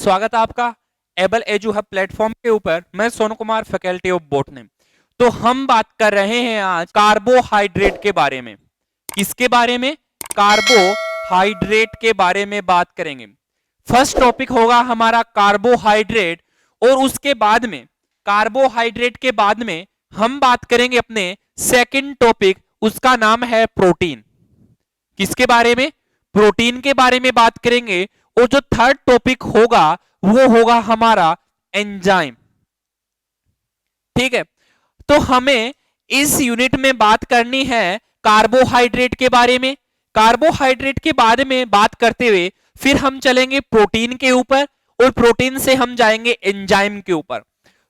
स्वागत है आपका एबल एजू हब प्लेटफॉर्म के ऊपर। मैं Sonu Kumar, faculty of botany. तो हम बात कर रहे हैं आज कार्बोहाइड्रेट के बारे में। किसके बारे में? कार्बोहाइड्रेट के बारे में बात करेंगे। फर्स्ट टॉपिक होगा हमारा कार्बोहाइड्रेट, और उसके बाद में कार्बोहाइड्रेट के बाद में हम बात करेंगे अपने सेकंड टॉपिक, उसका नाम है प्रोटीन। किसके बारे में? प्रोटीन के बारे में बात करेंगे। और जो थर्ड टॉपिक होगा वो होगा हमारा एंजाइम। ठीक है, तो हमें इस यूनिट में बात करनी है कार्बोहाइड्रेट के बारे में। कार्बोहाइड्रेट के बारे में बात करते हुए फिर हम चलेंगे प्रोटीन के ऊपर, और प्रोटीन से हम जाएंगे एंजाइम के ऊपर।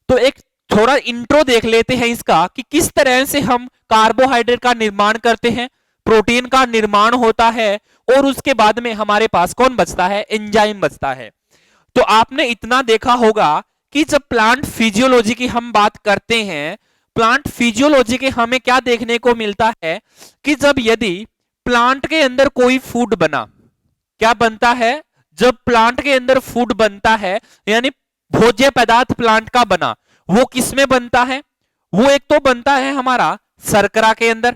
तो एक थोड़ा इंट्रो देख लेते हैं इसका कि किस तरह से हम कार्बोहाइड्रेट का निर्माण करते हैं, प्रोटीन का निर्माण होता है, और उसके बाद में हमारे पास कौन बचता है? एंजाइम बचता है। तो आपने इतना देखा होगा कि जब प्लांट फिजियोलॉजी की हम बात करते हैं, प्लांट फिजियोलॉजी के हमें क्या देखने को मिलता है कि जब यदि प्लांट के अंदर कोई फूड बना, क्या बनता है? जब प्लांट के अंदर फूड बनता है यानी भोज्य पदार्थ प्लांट का बना, वो किस में बनता है? वो एक तो बनता है हमारा शर्करा के अंदर,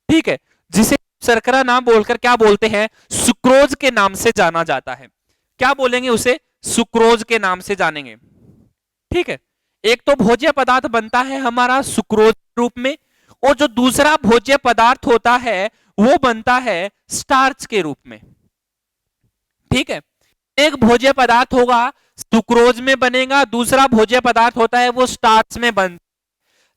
ठीक है, जिसे शर्करा नाम बोलकर क्या बोलते हैं? सुक्रोज के नाम से जाना जाता है। क्या बोलेंगे उसे? सुक्रोज के नाम से जानेंगे। ठीक है, एक तो भोज्य पदार्थ बनता है हमारा सुक्रोज रूप में, और जो दूसरा भोज्य पदार्थ होता है वो बनता है स्टार्च के रूप में। ठीक है, एक भोज्य पदार्थ होगा सुक्रोज में बनेगा, दूसरा भोज्य पदार्थ होता है वो स्टार्च में बनता।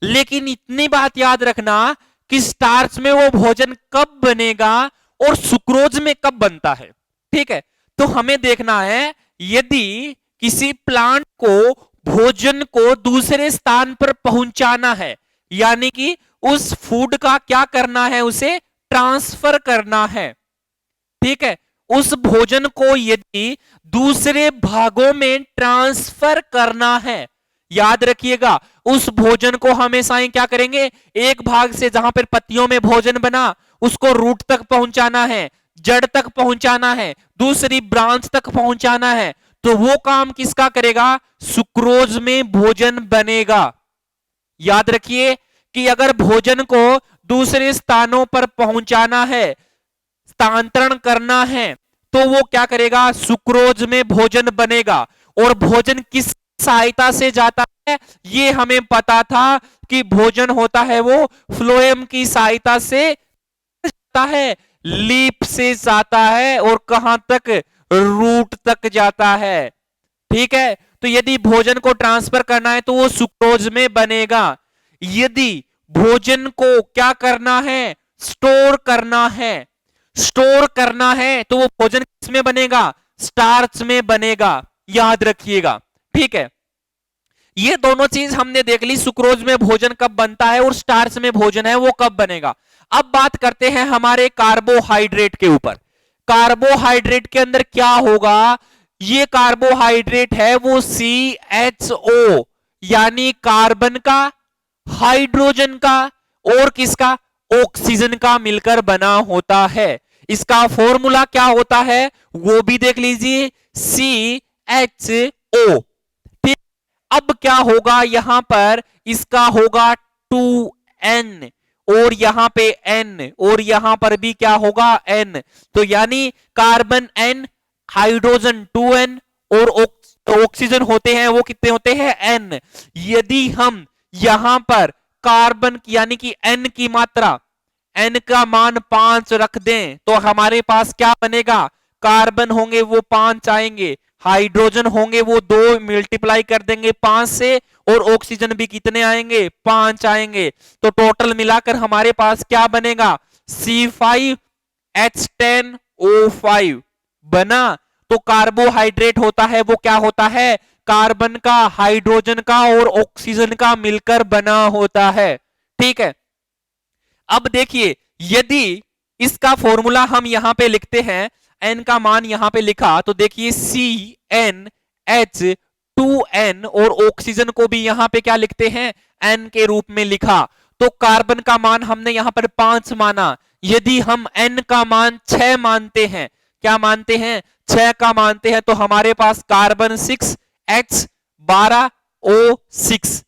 लेकिन इतनी बात याद रखना कि स्टार्च में वो भोजन कब बनेगा और सुक्रोज में कब बनता है। ठीक है, तो हमें देखना है यदि किसी प्लांट को भोजन को दूसरे स्थान पर पहुंचाना है, यानी कि उस फूड का क्या करना है? उसे ट्रांसफर करना है। ठीक है, उस भोजन को यदि दूसरे भागों में ट्रांसफर करना है, याद रखिएगा उस भोजन को हमेशा ही क्या करेंगे? एक भाग से जहां पर पत्तियों में भोजन बना उसको रूट तक पहुंचाना है, जड़ तक पहुंचाना है, दूसरी ब्रांच तक पहुंचाना है। तो वो काम किसका करेगा? सुक्रोज में भोजन बनेगा। याद रखिए कि अगर भोजन को दूसरे स्थानों पर पहुंचाना है, स्थानांतरण करना है, तो वो क्या करेगा? सुक्रोज में भोजन बनेगा। और भोजन किस सहायता से जाता है? ये हमें पता था कि भोजन होता है वो फ्लोएम की सहायता से जाता है, लीफ से जाता है, और कहां तक? रूट तक जाता है। ठीक है, तो यदि भोजन को ट्रांसफर करना है तो वो सुक्रोज में बनेगा। यदि भोजन को क्या करना है? स्टोर करना है, स्टोर करना है, तो वो भोजन किस में बनेगा? स्टार्च में बनेगा। याद रखिएगा। ठीक है, ये दोनों चीज हमने देख ली, सुक्रोज में भोजन कब बनता है और स्टार्च में भोजन है वो कब बनेगा। अब बात करते हैं हमारे कार्बोहाइड्रेट के ऊपर। कार्बोहाइड्रेट के अंदर क्या होगा? ये कार्बोहाइड्रेट है वो CHO, यानी कार्बन का, हाइड्रोजन का और किसका? ऑक्सीजन का मिलकर बना होता है। इसका फॉर्मूला क्या होता है वो भी देख लीजिए, CHO। ठीक, अब क्या होगा यहां पर? इसका होगा 2N, और यहां पे N, और यहां पर भी क्या होगा? N। तो यानी कार्बन N, हाइड्रोजन 2N, और ऑक्सीजन होते हैं वो कितने होते हैं? N। यदि हम यहां पर कार्बन यानी कि N की मात्रा, N का मान 5 रख दें तो हमारे पास क्या बनेगा? कार्बन होंगे वो 5 आएंगे, हाइड्रोजन होंगे वो 2 मल्टीप्लाई कर देंगे 5 से, और ऑक्सीजन भी कितने आएंगे? 5 आएंगे। तो टोटल मिलाकर हमारे पास क्या बनेगा? C5H10O5 बना। तो कार्बोहाइड्रेट होता है वो क्या होता है? कार्बन का, हाइड्रोजन का और ऑक्सीजन का मिलकर बना होता है। ठीक है, अब देखिए यदि इसका फॉर्मूला हम यहां पे लिखते हैं, N का मान यहां पे लिखा, तो देखिए CnH2n, और ऑक्सीजन को भी यहां पे क्या लिखते हैं? N के रूप में लिखा। तो कार्बन का मान हमने यहां पर 5 माना, यदि हम N का मान 6 मानते हैं, क्या मानते हैं, 6 का मानते हैं, तो हमारे पास कार्बन 6H12O6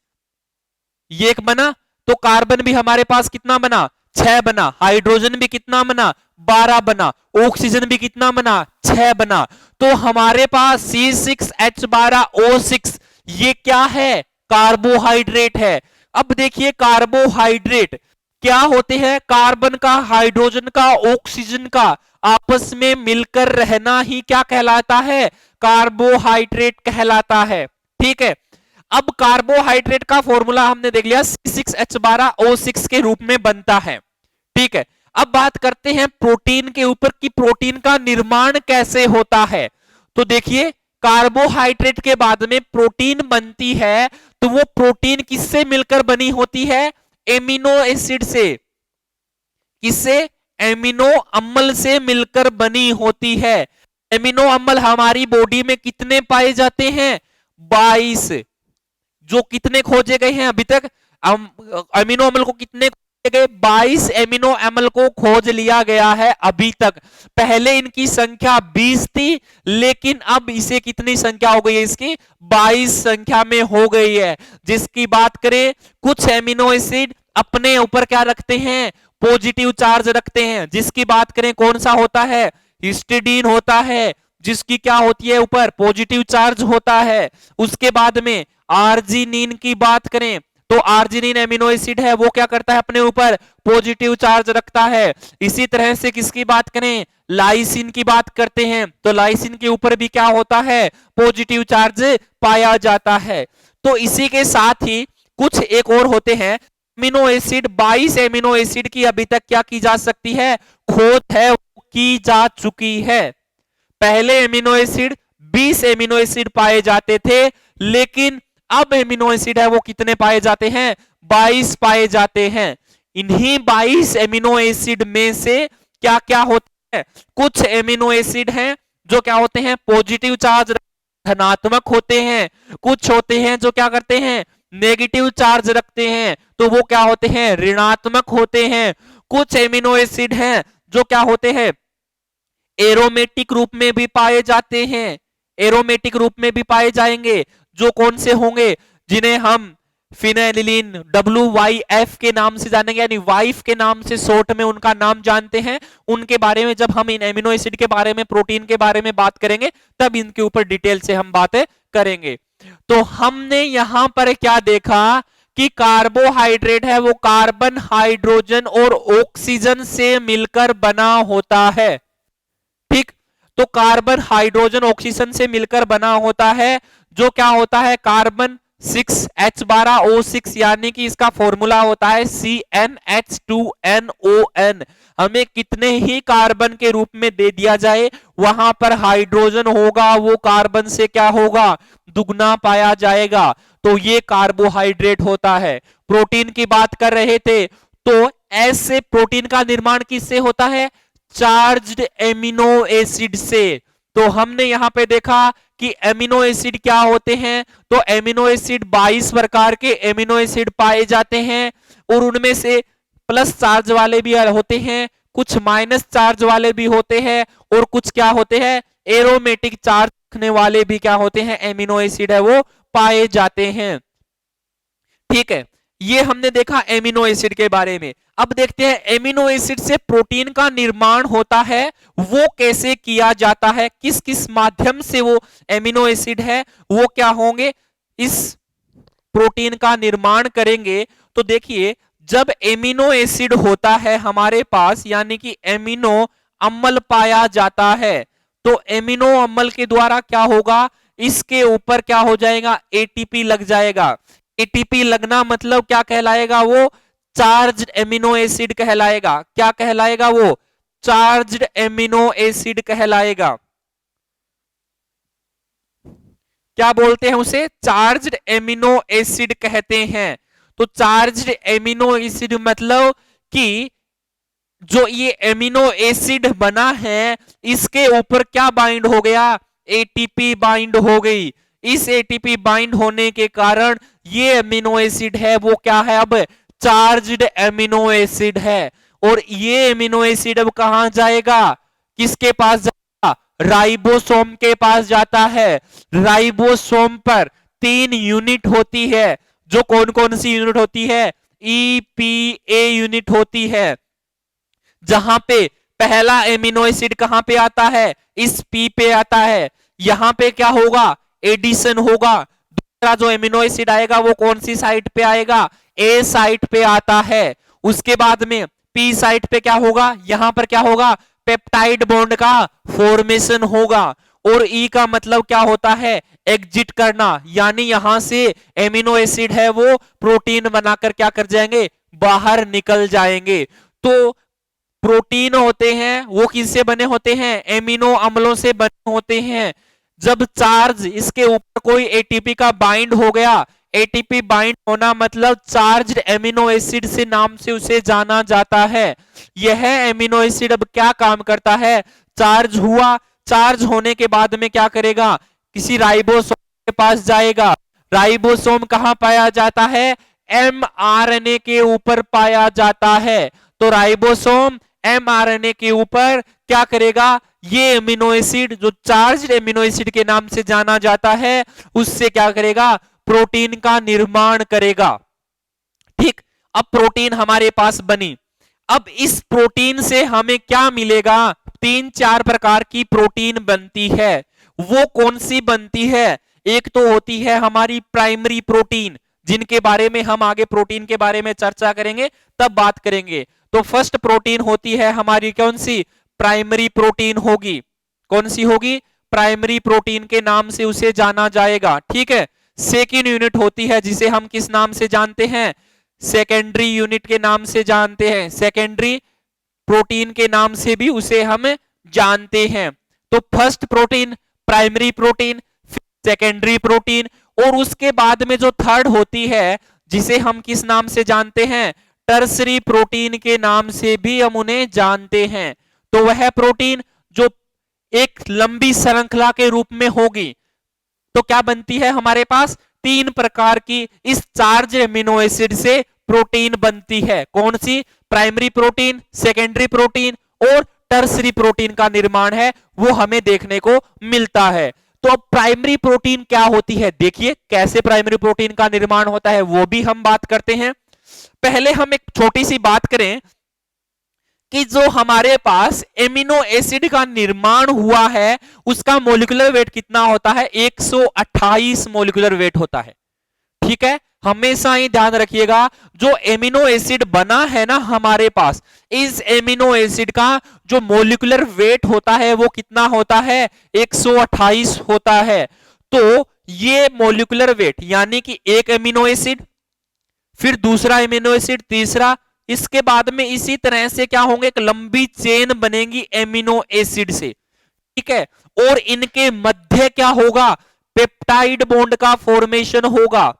ये एक बना। तो कार्बन भी हमारे पास कितना बना, 6 बना। हाइड्रोजन भी कितना बना, 12 बना। ऑक्सीजन भी कितना बना, 6 बना। तो हमारे पास C6H12O6 ये क्या है, कार्बोहाइड्रेट है। अब देखिए कार्बोहाइड्रेट क्या होते हैं, कार्बन का, हाइड्रोजन का, ऑक्सीजन का आपस में मिलकर रहना ही क्या कहलाता है, कार्बोहाइड्रेट कहलाता है। ठीक है, अब कार्बोहाइड्रेट का फॉर्मूला हमने देख लिया, C6H12O6 के रूप में बनता है। ठीक है, अब बात करते हैं प्रोटीन के ऊपर कि प्रोटीन का निर्माण कैसे होता है। तो देखिए कार्बोहाइड्रेट के बाद में प्रोटीन बनती है, तो वो प्रोटीन किससे मिलकर बनी होती है, एमिनो एसिड से। किससे, एमिनो अम्ल से मिलकर बनी होती है। एमिनो अम्ल हमारी बॉडी में कितने पाए जाते हैं, 22। जो कितने खोजे गए हैं अभी तक, अमीनो अम्ल को कितने खोजे गए, 22 एमिनो अम्ल को खोज लिया गया है अभी तक। पहले इनकी संख्या 20 थी, लेकिन अब इसे कितनी संख्या हो गई है, इसकी 22 संख्या में हो गई है। जिसकी बात करें, कुछ एमिनो एसिड अपने ऊपर क्या रखते हैं, पॉजिटिव चार्ज रखते हैं। जिसकी बात करें कौन सा होता है, हिस्टिडीन होता है, जिसकी क्या होती है, ऊपर पॉजिटिव चार्ज होता है। उसके बाद में आर्जिनिन की बात करें तो आर्जिनिन एमिनो एसिड है, वो क्या करता है, अपने ऊपर पॉजिटिव चार्ज रखता है। इसी तरह से किसकी बात करें, लाइसिन की बात करते हैं तो लाइसिन के ऊपर भी क्या होता है, पॉजिटिव चार्ज पाया जाता है। तो इसी के साथ ही कुछ एक और होते हैं एमिनो एसिड, 22 एमिनो एसिड की अभी तक क्या की जा सकती है, खोज है की जा चुकी है। पहले एमिनो एसिड 20 एमिनो एसिड पाए जाते थे, लेकिन अब एमिनो एसिड है वो कितने पाए जाते हैं, 22 पाए जाते हैं। इन्हीं 22 एमिनो एसिड में से क्या क्या होता है, कुछ एमिनो एसिड हैं जो क्या होते हैं, पॉजिटिव चार्ज धनात्मक होते हैं, कुछ होते हैं जो क्या करते हैं, नेगेटिव चार्ज रखते हैं, तो वो क्या होते हैं, ऋणात्मक होते हैं। कुछ एमिनो एसिड हैं जो क्या होते हैं, एरोमेटिक रूप में भी पाए जाते हैं, एरोमेटिक रूप में भी पाए जाएंगे। जो कौन से होंगे, जिन्हें हम फिनेलिन WYF के नाम से जानेंगे, यानी वाइफ के नाम से शॉर्ट में उनका नाम जानते हैं। उनके बारे में जब हम इन एमिनो एसिड के बारे में, प्रोटीन के बारे में बात करेंगे, तब इनके ऊपर डिटेल से हम बातें करेंगे। तो हमने यहां पर क्या देखा कि कार्बोहाइड्रेट है वो कार्बन, हाइड्रोजन और ऑक्सीजन से मिलकर बना होता है। ठीक, तो कार्बन, हाइड्रोजन, ऑक्सीजन से मिलकर बना होता है। जो क्या होता है, कार्बन 6H12O6 यानी कि इसका फॉर्मूला होता है CnH2nOn। हमें कितने ही कार्बन के रूप में दे दिया जाए, वहां पर हाइड्रोजन होगा वो कार्बन से क्या होगा, दुगना पाया जाएगा। तो ये कार्बोहाइड्रेट होता है। प्रोटीन की बात कर रहे थे, तो ऐसे प्रोटीन का निर्माण किससे होता है, चार्ज्ड एमिनो एसिड से। तो हमने यहां पे देखा कि एमिनो एसिड क्या होते हैं, तो एमिनो एसिड 22 प्रकार के एमिनो एसिड पाए जाते हैं, और उनमें से प्लस चार्ज वाले भी होते हैं, कुछ माइनस चार्ज वाले भी होते हैं, और कुछ क्या होते हैं, एरोमेटिक चार्ज रखने वाले भी क्या होते हैं, एमिनो एसिड है वो पाए जाते हैं। ठीक है, ये हमने देखा एमिनो एसिड के बारे में। अब देखते हैं एमिनो एसिड से प्रोटीन का निर्माण होता है वो कैसे किया जाता है, किस किस माध्यम से वो एमिनो एसिड है वो क्या होंगे, इस प्रोटीन का निर्माण करेंगे। तो देखिए जब एमिनो एसिड होता है हमारे पास, यानी कि एमिनो अम्ल पाया जाता है, तो एमिनो अम्ल के द्वारा क्या होगा, इसके ऊपर क्या हो जाएगा, एटीपी लग जाएगा। एटीपी लगना मतलब क्या कहलाएगा, वो चार्ज्ड एमिनो एसिड कहलाएगा। क्या कहलाएगा, वो चार्ज्ड एमिनो एसिड कहलाएगा। क्या बोलते हैं उसे, चार्ज्ड एमिनो एसिड कहते हैं। तो चार्ज्ड एमिनो एसिड मतलब कि जो ये एमिनो एसिड बना है इसके ऊपर क्या बाइंड हो गया, एटीपी बाइंड हो गई। इस एटीपी बाइंड होने के कारण ये एमिनो एसिड है वो क्या है, अब चार्ज्ड एमिनो एसिड है। और ये एमिनो एसिड अब कहां जाएगा, किसके पास जाएगा, राइबोसोम के पास जाता है। राइबोसोम पर 3 यूनिट होती है, जो कौन कौन सी यूनिट होती है? EPA यूनिट होती है, जहां पे पहला एमिनो एसिड कहां पे आता है? इस पी पे आता है। यहां पे क्या होगा? एडिशन होगा। दूसरा जो एमिनो एसिड आएगा वो कौन सी साइट पे आएगा? ए साइट पे आता है। उसके बाद में पी साइट पे क्या होगा? यहां पर क्या होगा? पेप्टाइड बॉन्ड का फॉर्मेशन होगा। और ई का मतलब क्या होता है? एग्जिट करना, यानी यहां से एमिनो एसिड है वो प्रोटीन बनाकर क्या कर जाएंगे? बाहर निकल जाएंगे। तो प्रोटीन होते हैं वो किससे बने होते हैं? एमिनो अम्लों से बने होते हैं। जब चार्ज इसके ऊपर कोई एटीपी का बाइंड हो गया, एटीपी बाइंड होना मतलब चार्ज्ड एमिनो एसिड से नाम से उसे जाना जाता है। यह एमिनो एसिड अब क्या काम करता है? चार्ज हुआ, चार्ज होने के बाद में क्या करेगा? किसी राइबोसोम के पास जाएगा। राइबोसोम कहां पाया जाता है? mRNA के ऊपर पाया जाता है। तो राइबोसोम mRNA के ऊपर क्या करेगा? ये एमिनो एसिड जो चार्ज्ड एमिनो एसिड के नाम से जाना जाता है, उससे क्या करेगा? प्रोटीन का निर्माण करेगा। ठीक, अब प्रोटीन हमारे पास बनी। अब इस प्रोटीन से हमें क्या मिलेगा? 3-4 प्रकार की प्रोटीन बनती है। वो कौन सी बनती है? एक तो होती है हमारी प्राइमरी प्रोटीन, जिनके बारे में हम आगे प्रोटीन के बारे में चर्चा करेंगे, तब बात करेंगे। तो फर्स्ट प्रोटीन होती है हमारी कौन सी? प्राइमरी प्रोटीन होगी। कौन सी होगी? प्राइमरी प्रोटीन के नाम से उसे जाना जाएगा। ठीक है। सेकेंड यूनिट होती है जिसे हम किस नाम से जानते हैं? सेकेंडरी यूनिट के नाम से जानते हैं। सेकेंडरी प्रोटीन के नाम से भी उसे हम जानते हैं। तो first protein primary protein, secondary protein, और उसके बाद में जो थर्ड होती है जिसे हम किस नाम से जानते हैं? टर्सरी प्रोटीन के नाम से भी हम उन्हें जानते हैं। तो वह प्रोटीन जो एक लंबी श्रृंखला के रूप में होगी, तो क्या बनती है हमारे पास? 3 प्रकार की इस चार्ज एमिनो एसिड से प्रोटीन बनती है। कौन सी? प्राइमरी प्रोटीन, सेकेंडरी प्रोटीन और टर्सरी प्रोटीन का निर्माण है वो हमें देखने को मिलता है। तो अब प्राइमरी प्रोटीन क्या होती है, देखिए कैसे प्राइमरी प्रोटीन का निर्माण होता है वो भी हम बात करते हैं। पहले हम एक छोटी सी बात करें कि जो हमारे पास एमिनो एसिड का निर्माण हुआ है उसका मोलिकुलर वेट कितना होता है? 128 मोलिकुलर वेट होता है। ठीक है, हमेशा ही ध्यान रखिएगा जो एमिनो एसिड बना है ना हमारे पास, इस एमिनो एसिड का जो मोलिकुलर वेट होता है वो कितना होता है? 128 होता है। तो ये मोलिकुलर वेट यानी कि एक एमिनो एसिड, फिर दूसरा एमिनो एसिड, तीसरा, इसके बाद में इसी तरह से क्या होंगे? एक लंबी चेन बनेगी एमिनो एसिड से। ठीक है, और इनके मध्य क्या होगा? पेप्टाइड बॉन्ड का फॉर्मेशन होगा।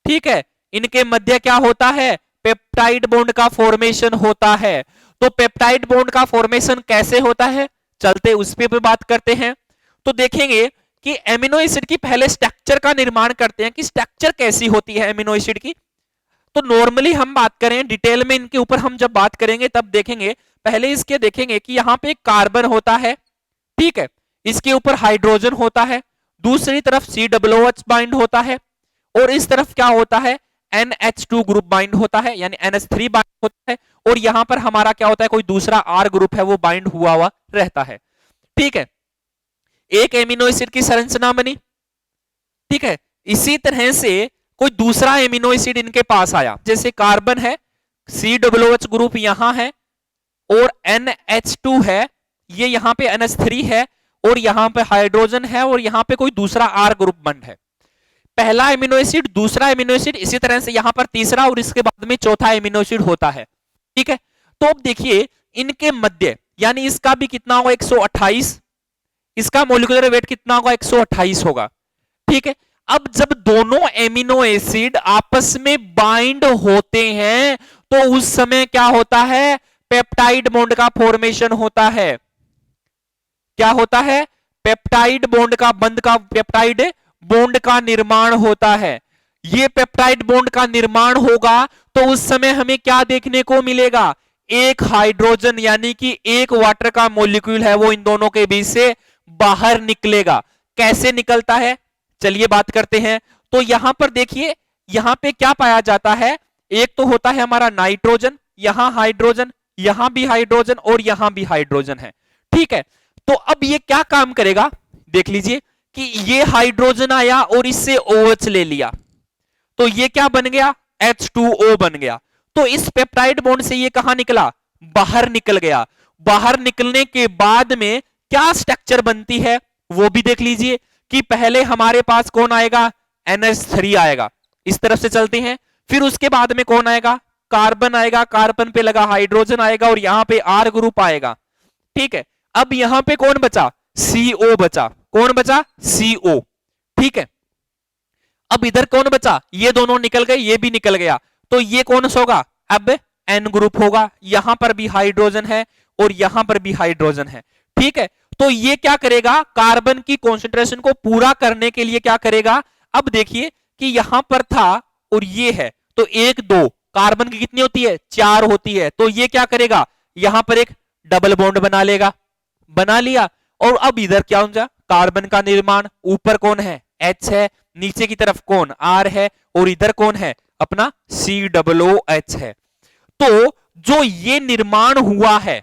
ठीक है, इनके मध्य क्या होता है? पेप्टाइड बॉन्ड का फॉर्मेशन होता है। तो पेप्टाइड बॉन्ड का फॉर्मेशन कैसे होता है, चलते उस पे बात करते हैं। तो देखेंगे कि एमिनो एसिड की पहले स्ट्रक्चर का निर्माण करते हैं कि स्ट्रक्चर कैसी होती है एमिनो एसिड की। तो नॉर्मली हम बात करें डिटेल में इनके ऊपर, हम जब बात करेंगे तब देखेंगे। पहले इसके देखेंगे कि यहां पे कार्बन होता है, ठीक है, इसके ऊपर हाइड्रोजन होता है, दूसरी तरफ COOH बाइंड होता है, और इस तरफ क्या होता है? NH2 ग्रुप बाइंड होता है, यानी NH3 बाइंड होता है, और यहां पर हमारा क्या होता है? कोई दूसरा R ग्रुप है वो बाइंड हुआ रहता है। ठीक है, एक एमिनो एसिड की संरचना बनी। ठीक है, इसी तरह से कोई दूसरा एमिनो एसिड इनके पास आया, जैसे कार्बन है, COOH ग्रुप यहां है, और NH2 है, ये यहां पे NH3 है, और यहां पे हाइड्रोजन है, और यहां पे कोई दूसरा R ग्रुप बंड है। पहला एमिनो एसिड, दूसरा एमिनो एसिड, इसी तरह से यहां पर तीसरा, और इसके बाद में चौथा एमिनो एसिड होता है। ठीक है, तो अब देखिए इनके मध्य, यानी इसका भी कितना होगा? 128, इसका मोलिकुलर वेट कितना होगा? 128 होगा। ठीक है, अब जब दोनों एमिनो एसिड आपस में बाइंड होते हैं तो उस समय क्या होता है? पेप्टाइड बॉन्ड का फॉर्मेशन होता है। क्या होता है? पेप्टाइड बॉन्ड का पेप्टाइड बॉन्ड का निर्माण होता है। ये पेप्टाइड बॉन्ड का निर्माण होगा तो उस समय हमें क्या देखने को मिलेगा? एक हाइड्रोजन यानी कि एक वाटर का मॉलिक्यूल है वो इन दोनों के बीच से बाहर निकलेगा। कैसे निकलता है चलिए बात करते हैं। तो यहां पर देखिए यहां पे क्या पाया जाता है, एक तो होता है हमारा नाइट्रोजन, यहां हाइड्रोजन, यहां भी हाइड्रोजन और यहां भी हाइड्रोजन है। ठीक है, तो अब ये क्या काम करेगा देख लीजिए कि ये हाइड्रोजन आया और इससे OH ले लिया, तो ये क्या बन गया H2O बन गया। तो इस पेप्टाइड बॉन्ड से ये कहां निकला, बाहर निकल गया। बाहर निकलने के बाद में क्या स्ट्रक्चर बनती है वो भी देख लीजिए कि पहले हमारे पास कौन आएगा, NH3 आएगा, इस तरफ से चलते हैं। फिर उसके बाद में कौन आएगा, कार्बन आएगा, कार्बन पे लगा हाइड्रोजन आएगा और यहां पे R ग्रुप आएगा। ठीक है, अब यहां पे कौन बचा, CO बचा। कौन बचा, CO। ठीक है, अब इधर कौन बचा, ये दोनों निकल गए, ये भी निकल गया, तो ये कौन सा होगा, अब N ग्रुप होगा। यहां पर भी हाइड्रोजन है और यहां पर भी हाइड्रोजन है। ठीक है, तो ये क्या करेगा, कार्बन की कॉन्सेंट्रेशन को पूरा करने के लिए क्या करेगा, अब देखिए कि यहां पर था और ये है, तो एक दो कार्बन की कितनी होती है, 4 होती है, तो ये क्या करेगा, यहां पर एक डबल बॉन्ड बना लेगा, बना लिया। और अब इधर क्या होगा, कार्बन का निर्माण, ऊपर कौन है, H है, नीचे की तरफ कौन, R है, और इधर कौन है, अपना COOH है। तो जो ये निर्माण हुआ है,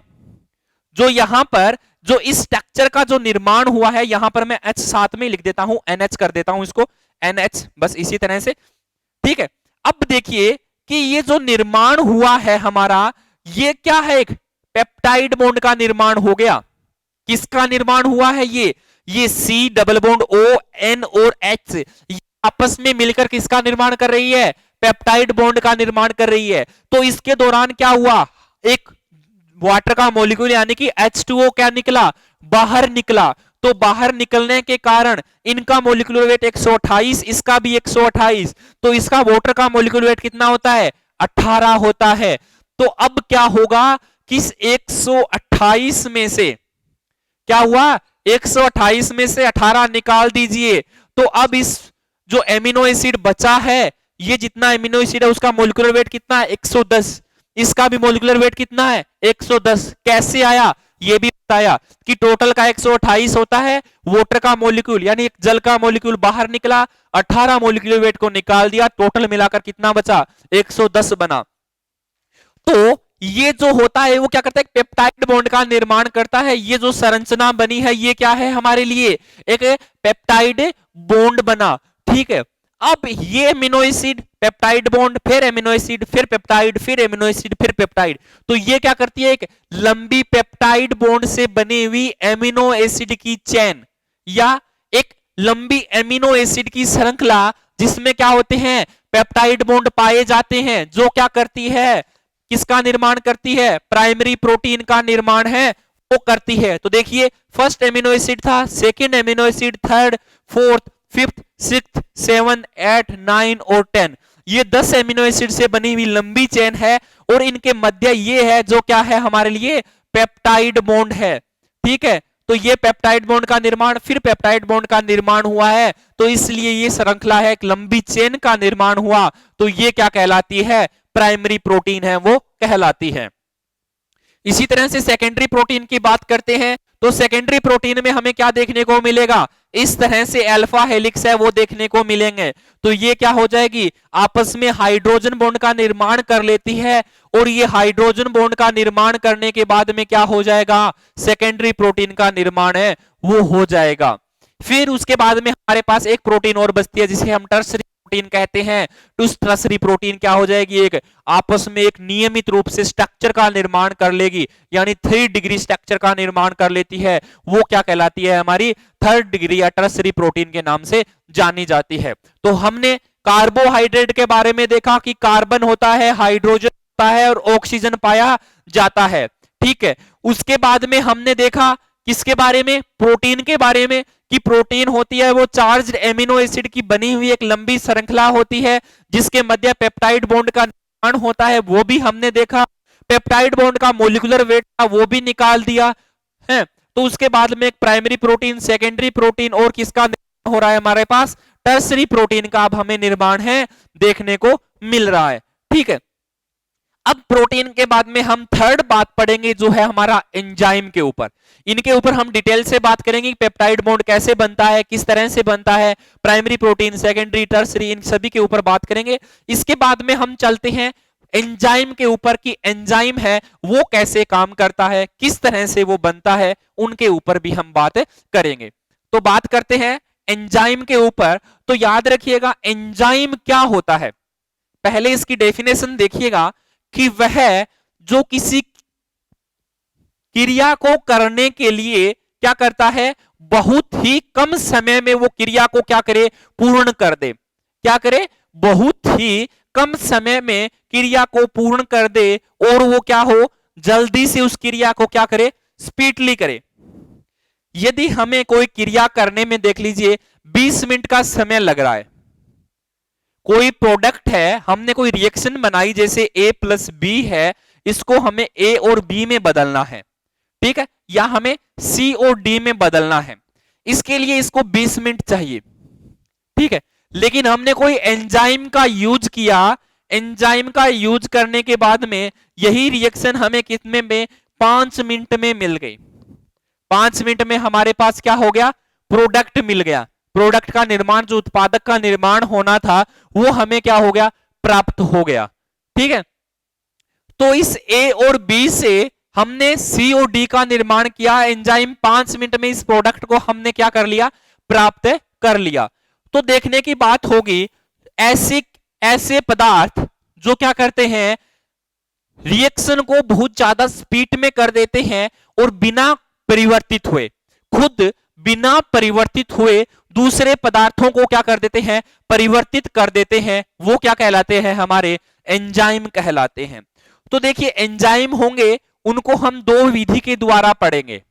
जो यहां पर जो इस स्ट्रक्चर का जो निर्माण हुआ है, यहां पर मैं H साथ में लिख देता हूं, NH कर देता हूं इसको, NH, बस इसी तरह से। ठीक है, अब देखिए कि ये जो निर्माण हुआ है हमारा, ये क्या है, एक पेप्टाइड बॉन्ड का निर्माण हो गया। किसका निर्माण हुआ है, ये C double bond O N और H आपस में मिलकर किसका निर्माण कर रही है, पेप्टाइड बॉन्ड का निर्माण कर रही है। तो इसके दौरान क्या हुआ, एक वाटर का मॉलिक्यूल यानी कि H2O क्या निकला, बाहर निकला। तो बाहर निकलने के कारण इनका मॉलिक्यूलर वेट 128, इसका भी 128, तो इसका वाटर का मॉलिक्यूलर वेट कितना होता है, 18 होता है। तो अब क्या होगा कि इस 128 में से क्या हुआ, 128 में से 18 निकाल दीजिए, तो अब इस जो एमिनो एसिड बचा है, ये जितना एमिनो एसिड है उसका मॉलिक्यूलर वेट कितना है, 110, इसका भी मॉलिक्यूलर वेट कितना है, 110। कैसे आया, ये भी बताया कि टोटल का 128 होता है, वाटर का मॉलिक्यूल यानी एक जल का मॉलिक्यूल बाहर निकला, 18 मॉलिक्यूलर वेट को निकाल दिया, टोटल मिलाकर कितना बचा, 110 बना। तो ये जो होता है वो क्या करता है, पेप्टाइड बॉन्ड का निर्माण करता है। ये जो संरचना बनी है ये क्या है हमारे लिए, एक पेप्टाइड बॉन्ड बना। ठीक है, अब ये एमिनो एसिड, पेप्टाइड बॉन्ड, फिर एमिनो एसिड, फिर पेप्टाइड, फिर एमिनो एसिड, फिर पेप्टाइड, तो ये क्या करती है, एक लंबी पेप्टाइड बॉन्ड से बनी हुई एमिनो एसिड की चेन या एक लंबी एमिनो एसिड की श्रृंखला जिसमें क्या होते हैं, पेप्टाइड बॉन्ड पाए जाते हैं, जो क्या करती है, किसका निर्माण करती है, प्राइमरी प्रोटीन का निर्माण है वो करती है। तो देखिए फर्स्ट एमिनो एसिड था, second amino acid, third, fourth, fifth, sixth, 7, 8, 9 और 10, ये 10 एमिनो एसिड से बनी हुई लंबी चेन है और इनके मध्य ये है जो क्या है हमारे लिए, पेप्टाइड बॉन्ड है। ठीक है, तो ये पेप्टाइड बॉन्ड का निर्माण, फिर पेप्टाइड बॉन्ड का निर्माण हुआ है, तो इसलिए ये श्रृंखला है, एक लंबी चेन का निर्माण हुआ, तो ये क्या कहलाती है, प्राइमरी प्रोटीन है वो कहलाती है। इसी तरह से सेकेंडरी प्रोटीन की बात करते हैं, तो सेकेंडरी प्रोटीन में हमें क्या देखने को मिलेगा, इस तरह से अल्फा हेलिक्स है वो देखने को मिलेंगे। तो ये क्या हो जाएगी, आपस में हाइड्रोजन बॉन्ड का निर्माण कर लेती है और ये हाइड्रोजन बॉन्ड का निर्माण करने के बाद में क्या हो जाएगा, सेकेंडरी प्रोटीन का निर्माण है वो हो जाएगा। फिर उसके बाद में हमारे पास एक प्रोटीन और बचती है जिसे हम टर्सरी प्रोटीन कहते हैं। तो टर्सरी प्रोटीन क्या हो जाएगी, एक आपस में एक नियमित रूप से स्ट्रक्चर का निर्माण कर लेगी, यानी 3 डिग्री स्ट्रक्चर का निर्माण कर लेती है, वो क्या कहलाती है, हमारी 3rd डिग्री या टर्सरी प्रोटीन के नाम से जानी जाती है। तो हमने कार्बोहाइड्रेट के बारे में देखा कि कार्बन होता है, हाइड्रोजन होता है और ऑक्सीजन पाया जाता है। ठीक है, उसके बाद में हमने देखा किसके बारे में, प्रोटीन के बारे में, कि प्रोटीन होती है वो चार्ज्ड एमिनो एसिड की बनी हुई एक लंबी श्रृंखला होती है जिसके मध्य पेप्टाइड बॉन्ड का निर्माण होता है, वो भी हमने देखा। पेप्टाइड बॉन्ड का मॉलिक्यूलर वेट था वो भी निकाल दिया है। तो उसके बाद में एक प्राइमरी प्रोटीन, सेकेंडरी प्रोटीन और किसका निर्माण हो रहा है हमारे पास, टर्सरी प्रोटीन का अब हमें निर्माण है देखने को मिल रहा है। ठीक है, अब प्रोटीन के बाद में हम थर्ड बात पढ़ेंगे जो है हमारा एंजाइम के ऊपर। इनके ऊपर हम डिटेल से बात करेंगे कि पेप्टाइड बॉन्ड कैसे बनता है, किस तरह से बनता है, प्राइमरी प्रोटीन, सेकेंडरी, टर्सरी, इन सभी के ऊपर बात करेंगे। इसके बाद में हम चलते हैं एंजाइम के ऊपर कि एंजाइम है वो कैसे काम करता है, किस तरह से वो बनता है, उनके ऊपर भी हम बात करेंगे। तो बात करते हैं एंजाइम के ऊपर। तो याद रखिएगा एंजाइम क्या होता है, पहले इसकी डेफिनेशन देखिएगा कि वह जो किसी क्रिया को करने के लिए क्या करता है, बहुत ही कम समय में वो क्रिया को क्या करे, पूर्ण कर दे। क्या करे, बहुत ही कम समय में क्रिया को पूर्ण कर दे और वो क्या हो, जल्दी से उस क्रिया को क्या करे, स्पीडली करे। यदि हमें कोई क्रिया करने में देख लीजिए 20 मिनट का समय लग रहा है, कोई प्रोडक्ट है, हमने कोई रिएक्शन बनाई जैसे A प्लस बी है, इसको हमें A और B में बदलना है, ठीक है, या हमें C और D में बदलना है, इसके लिए इसको 20 मिनट चाहिए, ठीक है। लेकिन हमने कोई एंजाइम का यूज किया, एंजाइम का यूज करने के बाद में यही रिएक्शन हमें कितने में, 5 मिनट में मिल गई। 5 मिनट में हमारे पास क्या हो गया, प्रोडक्ट मिल गया। प्रोडक्ट का निर्माण, जो उत्पादक का निर्माण होना था वो हमें क्या हो गया, प्राप्त हो गया, ठीक है। तो इस A और B से हमने C और D का निर्माण किया, एंजाइम 5 मिनट में इस प्रोडक्ट को हमने क्या कर लिया, प्राप्त कर लिया। तो देखने की बात होगी ऐसे पदार्थ जो क्या करते हैं, रिएक्शन को बहुत ज्यादा स्पीड में कर देते हैं और बिना परिवर्तित हुए, खुद बिना परिवर्तित हुए दूसरे पदार्थों को क्या कर देते हैं, परिवर्तित कर देते हैं, वो क्या कहलाते हैं, हमारे एंजाइम कहलाते हैं। तो देखिए एंजाइम होंगे, उनको हम दो विधि के द्वारा पढ़ेंगे।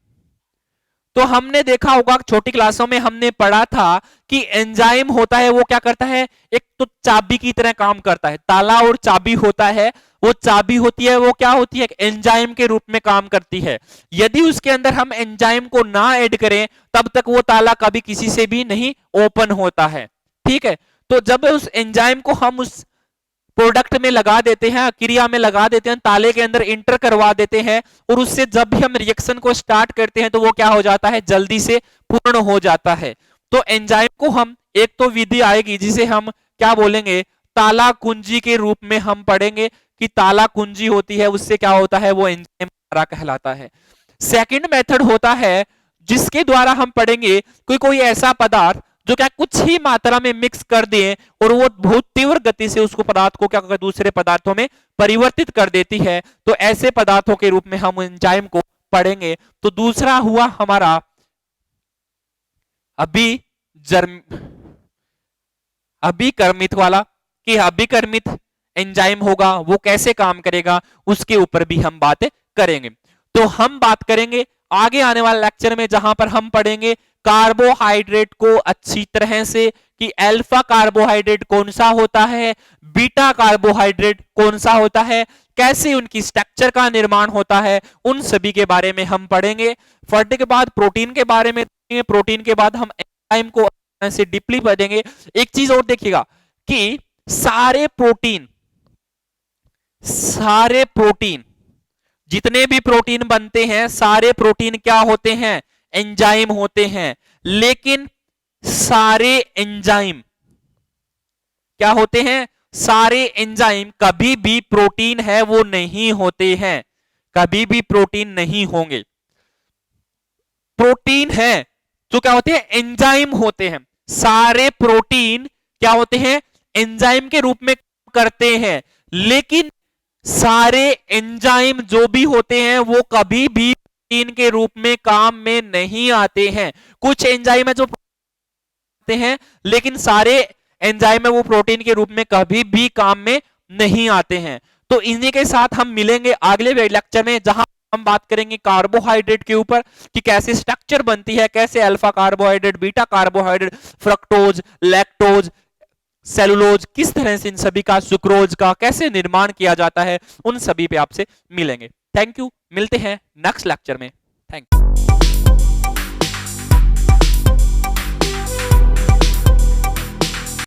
तो हमने देखा होगा छोटी क्लासों में हमने पढ़ा था कि एंजाइम होता है वो क्या करता है, एक तो चाबी की तरह काम करता है, ताला और चाबी होता है, वो चाबी होती है, वो क्या होती है, एंजाइम के रूप में काम करती है। यदि उसके अंदर हम एंजाइम को ना ऐड करें तब तक वो ताला कभी किसी से भी नहीं ओपन होता है, ठीक है। तो जब उस एंजाइम को हम उस प्रोडक्ट में लगा देते हैं, क्रिया में लगा देते हैं, ताले के अंदर इंटर करवा देते हैं और उससे जब भी हम रिएक्शन को स्टार्ट करते हैं तो वो क्या हो जाता है, जल्दी से पूर्ण हो जाता है। तो एंजाइम को हम एक तो विधि आएगी जिसे हम क्या बोलेंगे, ताला कुंजी के रूप में हम पढ़ेंगे कि ताला कुंजी होती है, उससे क्या होता है, वो एंजाइम द्वारा कहलाता है। सेकंड मेथड होता है जिसके द्वारा हम पढ़ेंगे कि कोई ऐसा पदार्थ जो क्या कुछ ही मात्रा में मिक्स कर दिए और वो बहुत तीव्र गति से उसको पदार्थ को क्या कर दूसरे पदार्थों में परिवर्तित कर देती है, तो ऐसे पदार्थों के रूप में हम एंजाइम को पढ़ेंगे। तो दूसरा हुआ हमारा अभिकर्मित वाला, कि अभिकर्मित एंजाइम होगा वो कैसे काम करेगा, उसके ऊपर भी हम बात करेंगे। तो हम बात करेंगे आगे आने वाले लेक्चर में जहां पर हम पढ़ेंगे कार्बोहाइड्रेट को अच्छी तरह से, कि अल्फा कार्बोहाइड्रेट कौन सा होता है, बीटा कार्बोहाइड्रेट कौन सा होता है, कैसे उनकी स्ट्रक्चर का निर्माण होता है, उन सभी के बारे में हम पढ़ेंगे। पढ़ने के बाद प्रोटीन के बारे में, प्रोटीन के बाद हम एंजाइम को से डीपली पढ़ेंगे। एक चीज और देखिएगा कि सारे प्रोटीन जितने भी प्रोटीन बनते हैं, सारे प्रोटीन क्या होते हैं, एंजाइम होते हैं। लेकिन सारे एंजाइम क्या होते हैं, सारे एंजाइम कभी भी प्रोटीन है वो नहीं होते हैं, कभी भी प्रोटीन नहीं होंगे। प्रोटीन है तो क्या होते हैं, एंजाइम होते हैं। सारे प्रोटीन क्या होते हैं, एंजाइम के रूप में करते हैं। लेकिन सारे एंजाइम जो भी होते हैं वो कभी भी प्रोटीन के रूप में काम में नहीं आते हैं। कुछ एंजाइम है जो आते हैं, लेकिन सारे एंजाइम है वो प्रोटीन के रूप में कभी भी काम में नहीं आते हैं। तो इन्हीं के साथ हम मिलेंगे अगले लेक्चर में, जहां हम बात करेंगे कार्बोहाइड्रेट के ऊपर कि कैसे स्ट्रक्चर बनती है, कैसे alpha carbohydrate, beta carbohydrate, fructose, lactose, cellulose, किस तरह से इन सभी का, सुक्रोज का कैसे निर्माण किया जाता है, उन सभी पे आपसे मिलेंगे। थैंक यू, मिलते हैं नेक्स्ट लेक्चर में। Thank you.